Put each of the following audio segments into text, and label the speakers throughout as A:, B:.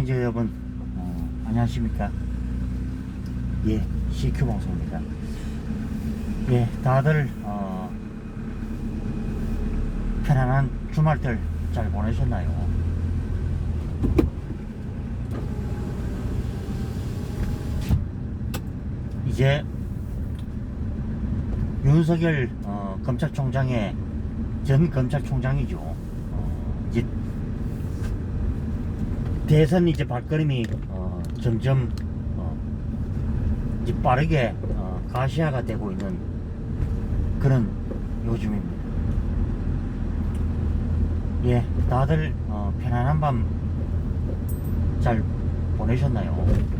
A: 시청자 여러분, 안녕하십니까. 예, CQ 방송입니다. 예, 다들 편안한 주말들 잘 보내셨나요? 이제 윤석열 검찰총장의 전 검찰총장이죠. 이제 대선 이제 발걸음이 점점 이제 빠르게 가시화가 되고 있는 그런 요즘입니다. 예, 다들 편안한 밤 잘 보내셨나요?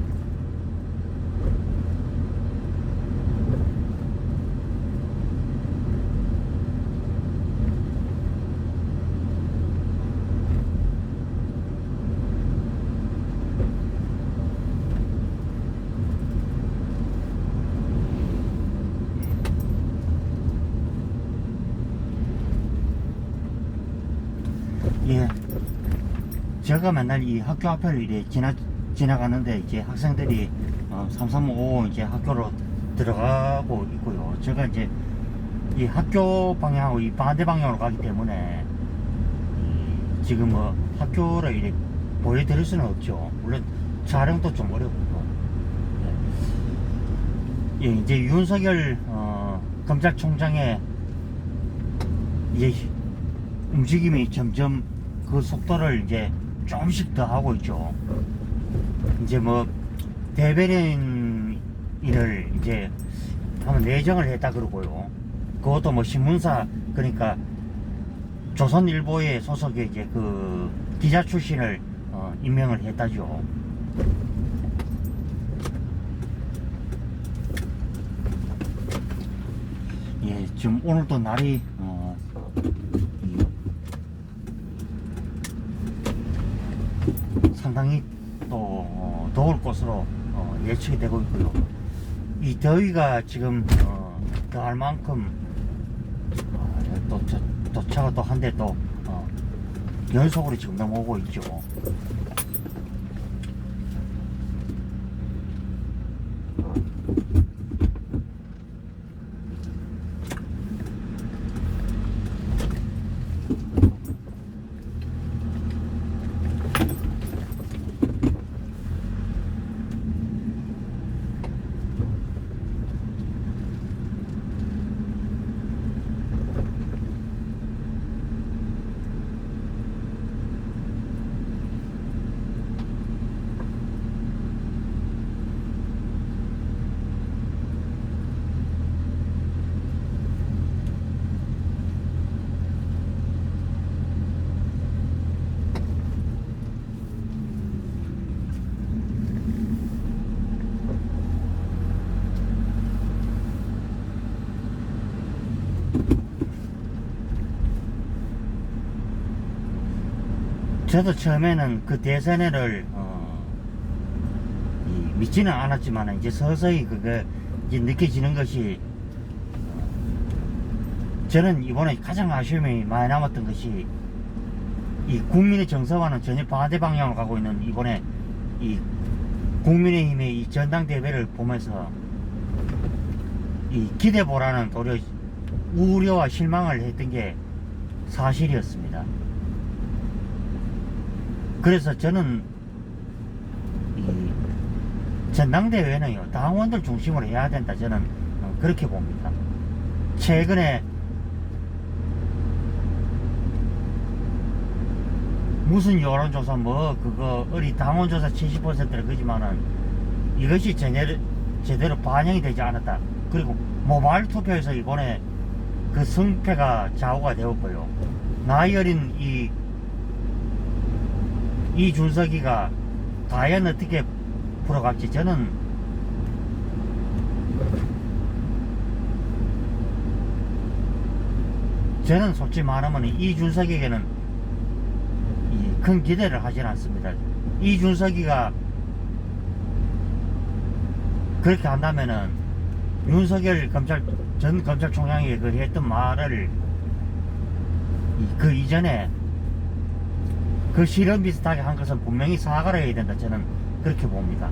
A: 예, 제가 맨날 이 학교 앞을 이래 지나가는데 이제 학생들이 335 이제 학교로 들어가고 있고요. 제가 이제 이 학교 방향하고 이 반대 방향으로 가기 때문에 지금 뭐 학교를 이래 보여드릴 수는 없죠. 물론 촬영도 좀 어렵고. 예, 이제 윤석열 검찰총장의 이제 움직임이 점점 그 속도를 이제 조금씩 더 하고 있죠. 이제 뭐 대변인을 이제 한번 내정을 했다 그러고요. 그것도 뭐 신문사, 그러니까 조선일보의 소속의 이제 그 기자 출신을 임명을 했다죠. 예, 지금 오늘도 날이 상당히 또 더울 것으로 예측이 되고 있고요. 이 더위가 지금 더할 만큼 또 차가 또 한 대 또 연속으로 지금 넘어오고 있죠. 저도 처음에는 그 대선회를 믿지는 않았지만 이제 서서히 그게 이제 느껴지는 것이 저는 이번에 가장 아쉬움이 많이 남았던 것이 이 국민의 정서와는 전혀 반대 방향으로 가고 있는 이번에 이 국민의힘의 이 전당대회를 보면서 이 기대보다는 도리어 우려와 실망을 했던 게 사실이었습니다. 그래서 저는 이 전당대회는요, 당원들 중심으로 해야 된다, 저는 그렇게 봅니다. 최근에 무슨 여론조사 뭐 그거 어리 당원조사 70%를 그지만은 이것이 제대로 반영이 되지 않았다. 그리고 모바일 투표에서 이번에 그 승패가 좌우가 되었고요. 나이 어린 이준석이가 과연 어떻게 풀어갈지 저는 솔직히 말하면 이준석에게는 큰 기대를 하진 않습니다. 이준석이가 그렇게 한다면은 윤석열 전 검찰총장이 그 했던 말을 그 이전에 그 실험 비슷하게 한 것은 분명히 사과를 해야 된다, 저는 그렇게 봅니다.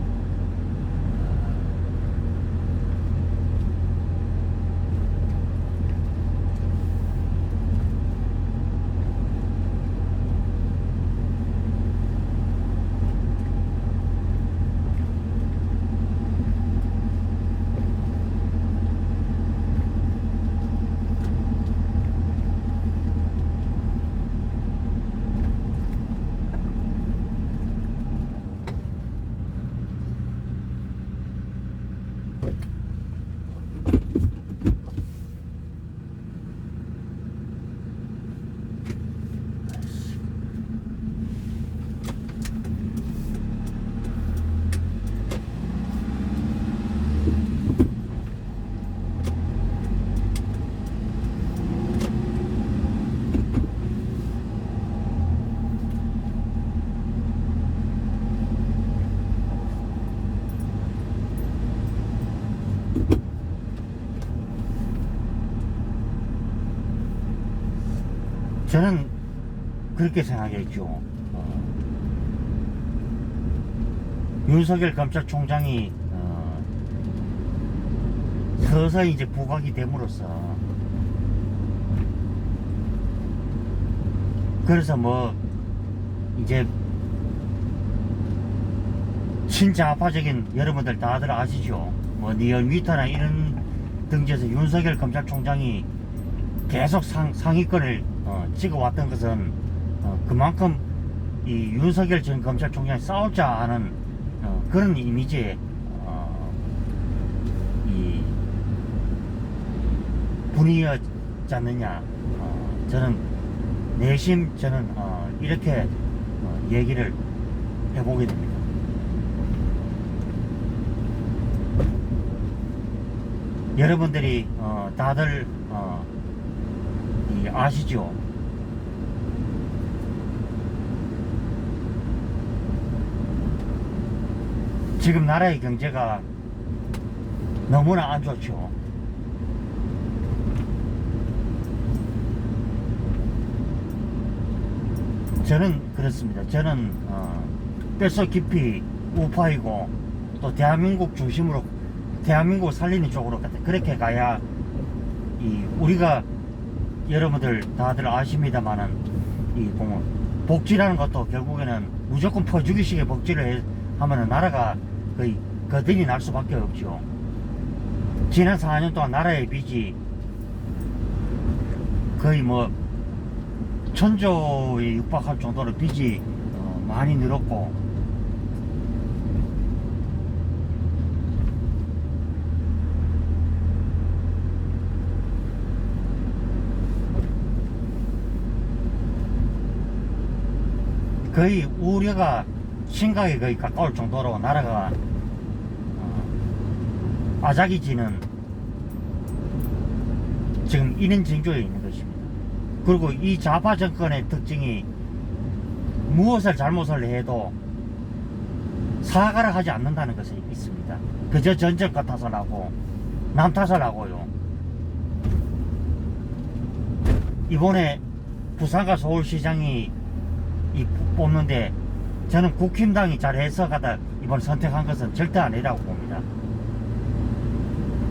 A: 저는 그렇게 생각했죠. 윤석열 검찰총장이 서서히 이제 부각이 됨으로써, 그래서 뭐 이제 친좌파적인 여러분들 다들 아시죠? 뭐 리얼미터나 이런 등지에서 윤석열 검찰총장이 계속 상위권을 찍어왔던 것은 그만큼 이 윤석열 전 검찰총장이 싸우자 하는 그런 이미지의 이 분위기였지 않느냐. 저는 내심 저는 이렇게 얘기를 해보게 됩니다. 여러분들이 다들 아시죠? 지금 나라의 경제가 너무나 안 좋죠. 저는 그렇습니다. 저는 뼛속 깊이 우파이고, 또 대한민국 중심으로 대한민국 살리는 쪽으로 그렇게 가야 우리가 여러분들 다들 아십니다만은 보면 복지라는 것도 결국에는 무조건 퍼주기식의 복지를 하면은 나라가 거의 거든이 날 수밖에 없죠. 지난 4년 동안 나라의 빚이 거의 뭐 1000조에 육박할 정도로 빚이 많이 늘었고, 거의 우려가 심각에 거의 가까울 정도로 나라가 아작이지는 지금 이런 징조에 있는 것입니다. 그리고 이 좌파 정권의 특징이 무엇을 잘못을 해도 사과를 하지 않는다는 것이 있습니다. 그저 전적과 탓을 하고 남 탓을 하고요. 이번에 부산과 서울시장이 뽑는데 저는 국힘당이 잘해서 가다 이번 선택한 것은 절대 아니라고 봅니다.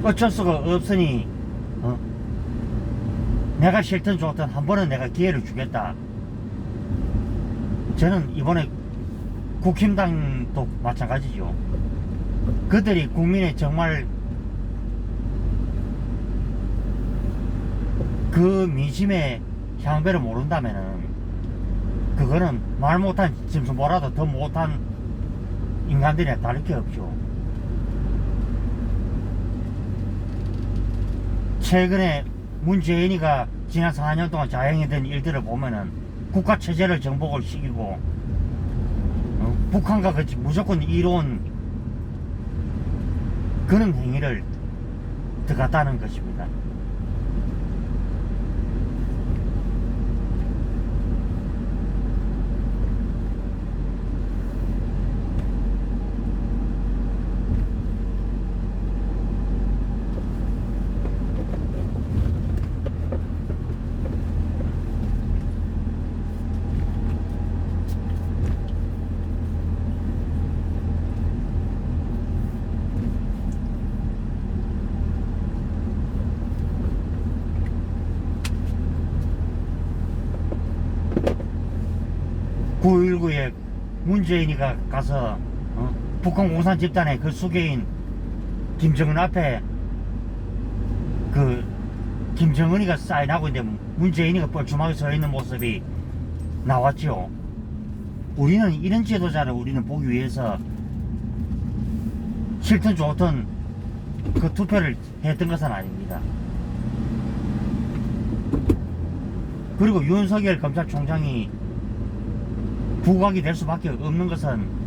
A: 어쩔 수가 없으니 내가 싫든 좋든 한 번은 내가 기회를 주겠다. 저는 이번에 국힘당도 마찬가지죠. 그들이 국민의 정말 그 민심의 향배를 모른다면은 그거는 말 못한 짐승 뭐라도 더 못한 인간들이나 다를 게 없죠. 최근에 문재인이가 지난 4년 동안 자행했던 일들을 보면은 국가 체제를 정복을 시키고 북한과 같이 무조건 이로운 그런 행위를 들어갔다는 것입니다. 9.19에 문재인이가 가서 북한 공산 집단의 그 수괴인 김정은 앞에 그 김정은이가 사인하고 있는데 문재인이가 뻘쭘하게 서 있는 모습이 나왔죠. 우리는 이런 지도자를 우리는 보기 위해서 싫든 좋든 그 투표를 했던 것은 아닙니다. 그리고 윤석열 검찰총장이 부각이 될 수밖에 없는 것은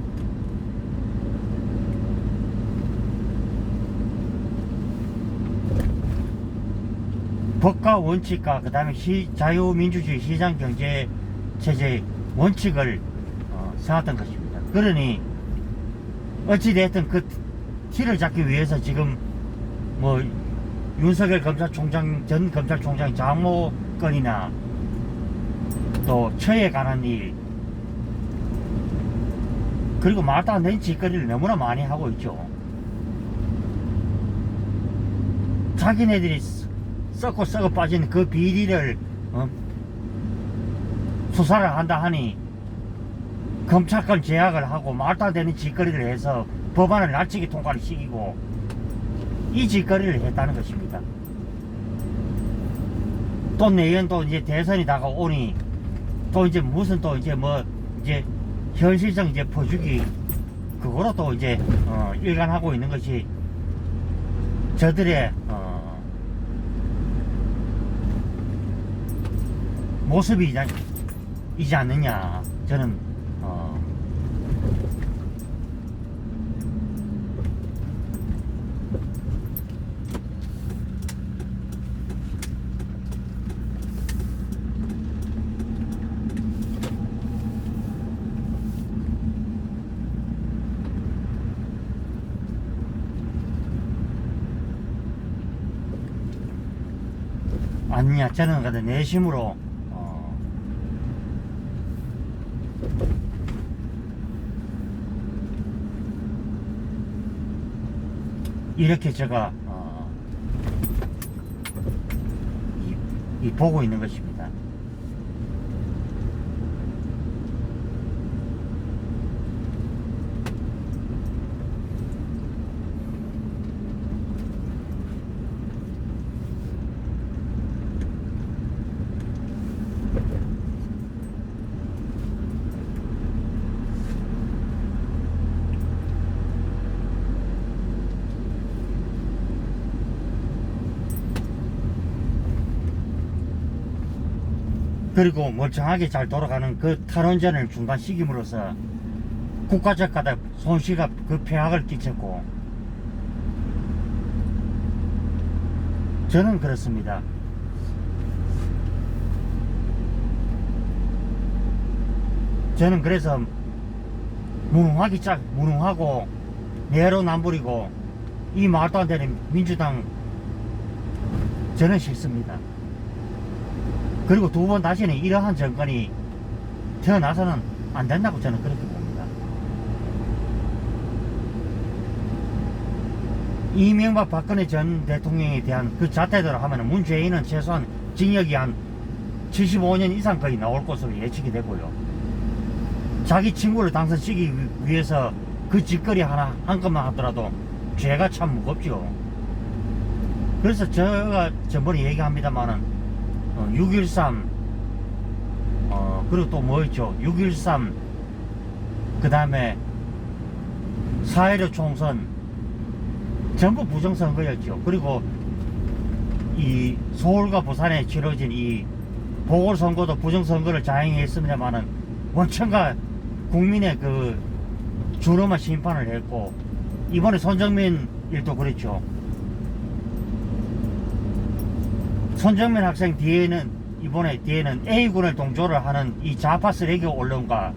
A: 법과 원칙과 그 다음에 자유민주주의 시장경제체제의 원칙을 세웠던 것입니다. 그러니 어찌됐든 그 티를 잡기 위해서 지금 뭐 윤석열 검찰총장 전 검찰총장 장모 건이나 또 처에 관한 일 그리고 말도 안 되는 짓거리를 너무나 많이 하고 있죠. 자기네들이 썩고 빠진 그 비리를 수사를 한다 하니 검찰권 제약을 하고 말도 안 되는 짓거리를 해서 법안을 날치기 통과를 시키고 이 짓거리를 했다는 것입니다. 또 내년 또 이제 대선이 다가오니 또 이제 무슨 또 이제 뭐 이제 현실적 이제 퍼주기 그거로 또 이제 일관하고 있는 것이 저들의 모습이지 않느냐 저는 아니야 저는 그래도 내심으로 이렇게 제가 보고 있는 것입니다. 그리고 멀쩡하게 잘 돌아가는 그 탈원전을 중단시킴으로써 국가적 가다 손실과 그 폐악을 끼쳤고 저는 그렇습니다. 저는 그래서 무능하고 내로남불이고 이 말도 안 되는 민주당 저는 싫습니다. 그리고 두 번 다시는 이러한 정권이 태어나서는 안 된다고 저는 그렇게 봅니다. 이명박 박근혜 전 대통령에 대한 그 잣대대로 하면 문재인은 최소한 징역이 한 75년 이상 거의 나올 것으로 예측이 되고요. 자기 친구를 당선시키기 위해서 그 짓거리 하나 한 것만 하더라도 죄가 참 무겁죠. 그래서 제가 전번에 얘기합니다만은 6.13 그리고 또 뭐 있죠. 6.13 그 다음에 4.15 총선 전부 부정선거였죠. 그리고 이 서울과 부산에 치러진 이 보궐선거도 부정선거를 자행했습니다만은 원천과 국민의 그 준엄한 심판을 했고 이번에 손정민 일도 그랬죠. 손정민 학생 뒤에는 A군을 동조를 하는 이 좌파 쓰레기 언론과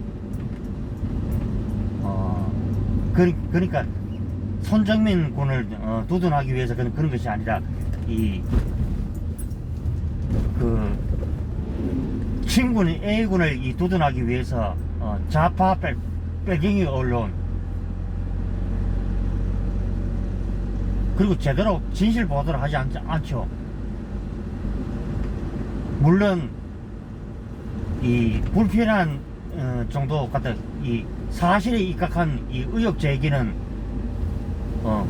A: 그러니까 손정민 군을 두둔하기 위해서 그런 것이 아니라 친군 A군을 두둔하기 위해서 좌파 빼갱이 언론 그리고 제대로 진실 보도를 하지 않죠. 물론 이 불필요한 정도 갖다 이 사실에 입각한 이 의혹 제기는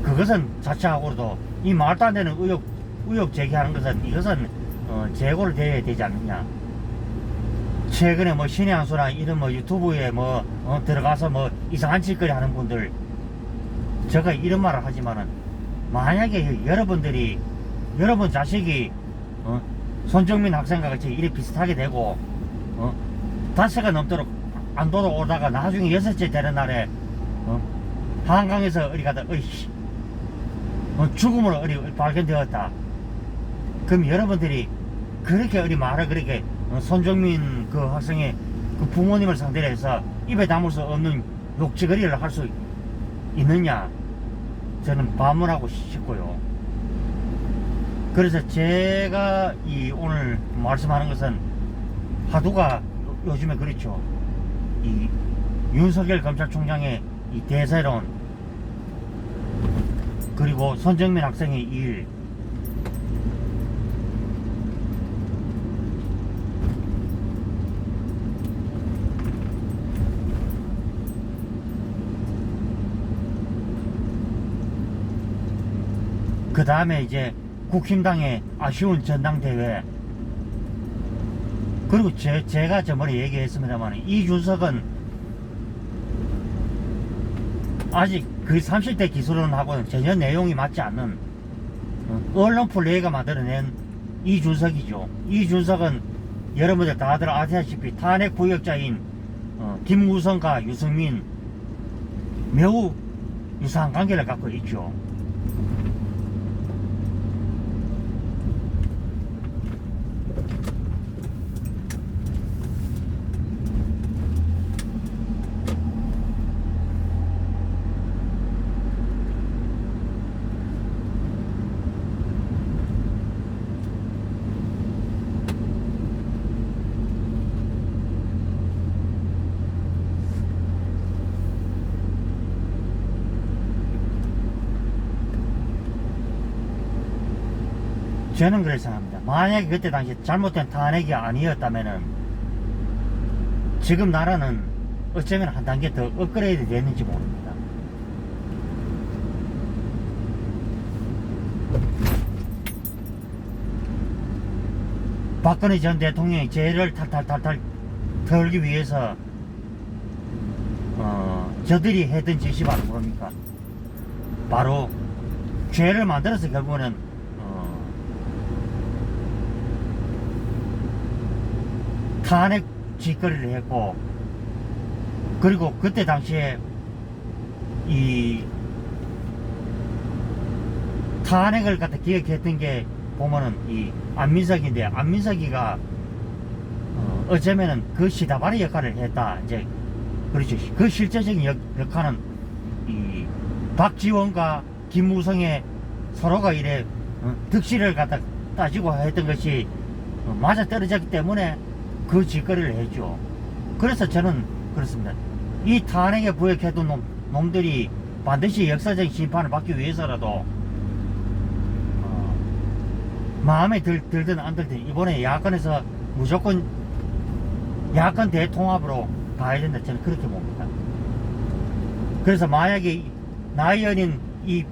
A: 그것은 자체하고도 이 말도 안 되는 의혹 제기하는 것은 이것은 재고를 돼야 되지 않느냐. 최근에 뭐 신의 한 수나 이런 뭐 유튜브에 뭐 들어가서 뭐 이상한 짓거리 하는 분들, 제가 이런 말을 하지만은 만약에 여러분들이 여러분 자식이 손정민 학생과 같이 이래 비슷하게 되고 5세가 넘도록 안 돌아오다가 나중에 6째 되는 날에 한강에서 어디 가다 죽음으로 어디 발견되었다. 그럼 여러분들이 그렇게 어디 말을 그렇게 손정민 그 학생의 그 부모님을 상대로 해서 입에 담을 수 없는 욕지거리를 할 수 있느냐, 저는 반문하고 싶고요. 그래서 제가 오늘 말씀하는 것은 하도가 요즘에 그렇죠. 이 윤석열 검찰총장의 이 대세론, 그리고 손정민 학생의 일, 그 다음에 이제 국힘당의 아쉬운 전당대회, 그리고 제가 저번에 얘기했습니다만 이준석은 아직 그 30대 기술론하고는 전혀 내용이 맞지 않는 언론 플레이가 만들어낸 이준석이죠. 이준석은 여러분들 다들 아시다시피 탄핵 부역자인 김무성과 유승민 매우 유사한 관계를 갖고 있죠. 저는 그렇게 생각합니다. 만약에 그때 당시 잘못된 탄핵이 아니었다면은 지금 나라는 어쩌면 한 단계 더 업그레이드 됐는지 모릅니다. 박근혜 전 대통령이 죄를 탈탈 털기 위해서 저들이 했던 짓이 바로 뭡니까? 바로 죄를 만들어서 결국은 탄핵 짓거리를 했고, 그리고 그때 당시에 이 탄핵을 갖다 기획했던 게 보면은 이 안민석인데, 안민석이가 어쩌면은 그 시다바리 역할을 했다. 이제 그렇죠. 그 실제적인 역할은 이 박지원과 김무성의 서로가 이래 득실을 갖다 따지고 했던 것이 맞아 떨어졌기 때문에 그 짓거리를 했죠. 그래서 저는 그렇습니다. 이 탄핵에 부역했던 놈들이 반드시 역사적인 심판을 받기 위해서라도 마음에 들든 안 들든 이번에 야권에서 무조건 야권 대통합으로 가야 된다, 저는 그렇게 봅니다. 그래서 만약에 나이 어린 이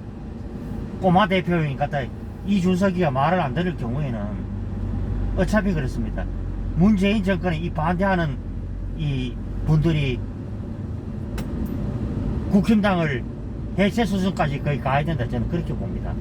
A: 꼬마 대표인 같다 이준석이가 말을 안 들을 경우에는 어차피 그렇습니다. 문재인 정권에 이 반대하는 이 분들이 국힘당을 해체 수준까지 거의 가야 된다, 저는 그렇게 봅니다.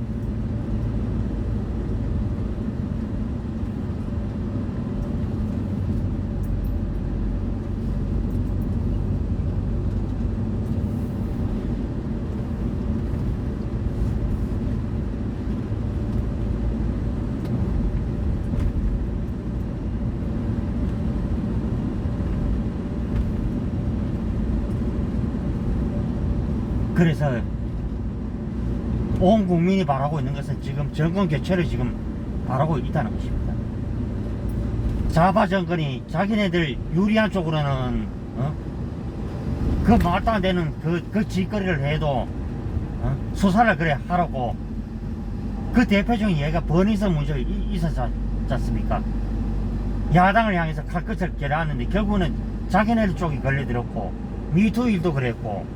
A: 그래서 온 국민이 바라고 있는 것은 지금 정권 교체를 지금 바라고 있다는 것입니다. 좌파 정권이 자기네들 유리한 쪽으로는 그 말도 안 되는 그 짓거리를 해도 수사를 그래 하라고, 그 대표적인 예가 버닝썬 문제가 있었지 않습니까? 야당을 향해서 칼끝을 겨루었는데 결국은 자기네 쪽이 걸려들었고 미투 일도 그랬고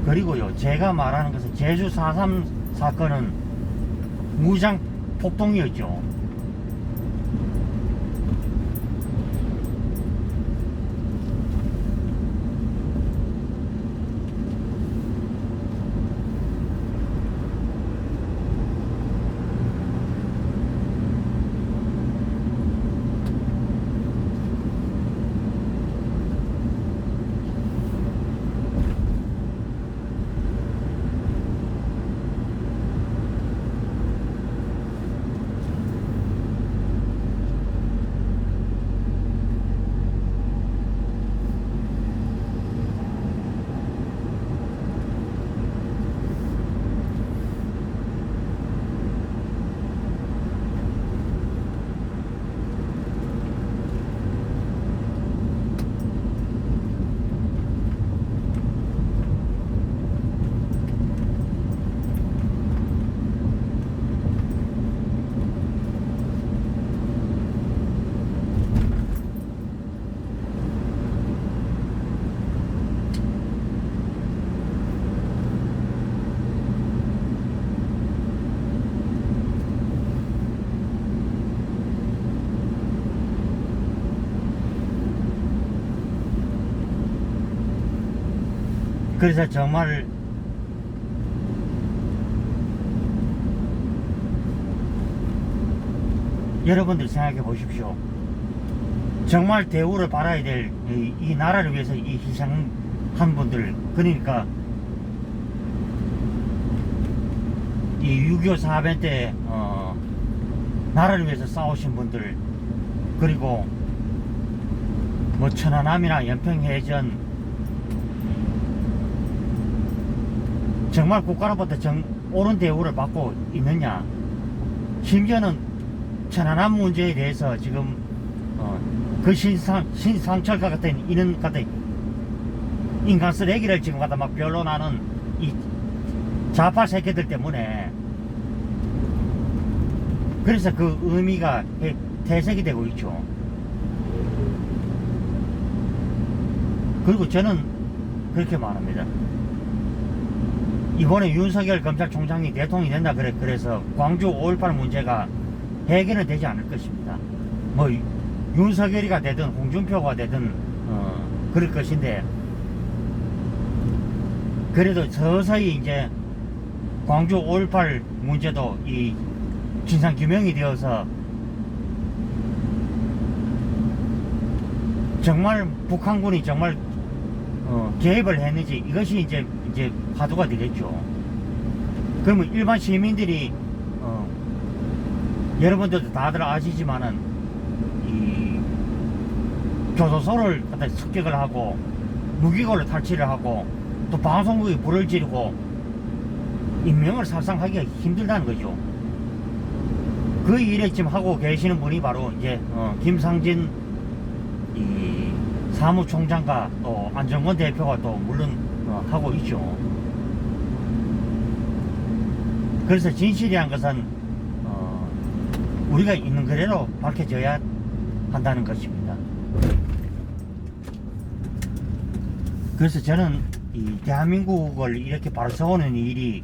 A: 그리고요 제가 말하는 것은 제주 4.3 사건은 무장 폭동이었죠. 그래서 정말 여러분들 생각해 보십시오. 정말 대우를 받아야 될 이 나라를 위해서 이 희생한 분들, 그러니까 이 6.25 사변 때 나라를 위해서 싸우신 분들, 그리고 뭐 천안함이나 연평해전 정말 국가로부터 옳은 대우를 받고 있느냐. 심지어는 천안함 문제에 대해서 지금 그 신상철과 같은 이런 같은 인간 쓰레기를 지금 갖다 막 변론하는 이 좌파 새끼들 때문에, 그래서 그 의미가 퇴색이 되고 있죠. 그리고 저는 그렇게 말합니다. 이번에 윤석열 검찰총장이 대통령이 된다 그래서 광주 5.18 문제가 해결은 되지 않을 것입니다. 뭐 윤석열이가 되든 홍준표가 되든 그럴 것인데, 그래도 서서히 이제 광주 5.18 문제도 이 진상규명이 되어서 정말 북한군이 정말 개입을 했는지, 이것이 이제 화두가 되겠죠. 그러면 일반 시민들이 여러분들도 다들 아시지만은 이 교도소를 갖다 습격을 하고 무기고를 탈취를 하고 또 방송국이 불을 지르고 인명을 살상하기가 힘들다는 거죠. 그 일에 지금 하고 계시는 분이 바로 이제 김상진 이 사무총장과 또 안정권 대표가 또 물론 하고 있죠. 그래서 진실이란 것은 우리가 있는 그대로 밝혀져야 한다는 것입니다. 그래서 저는 이 대한민국을 이렇게 바로 세우는 일이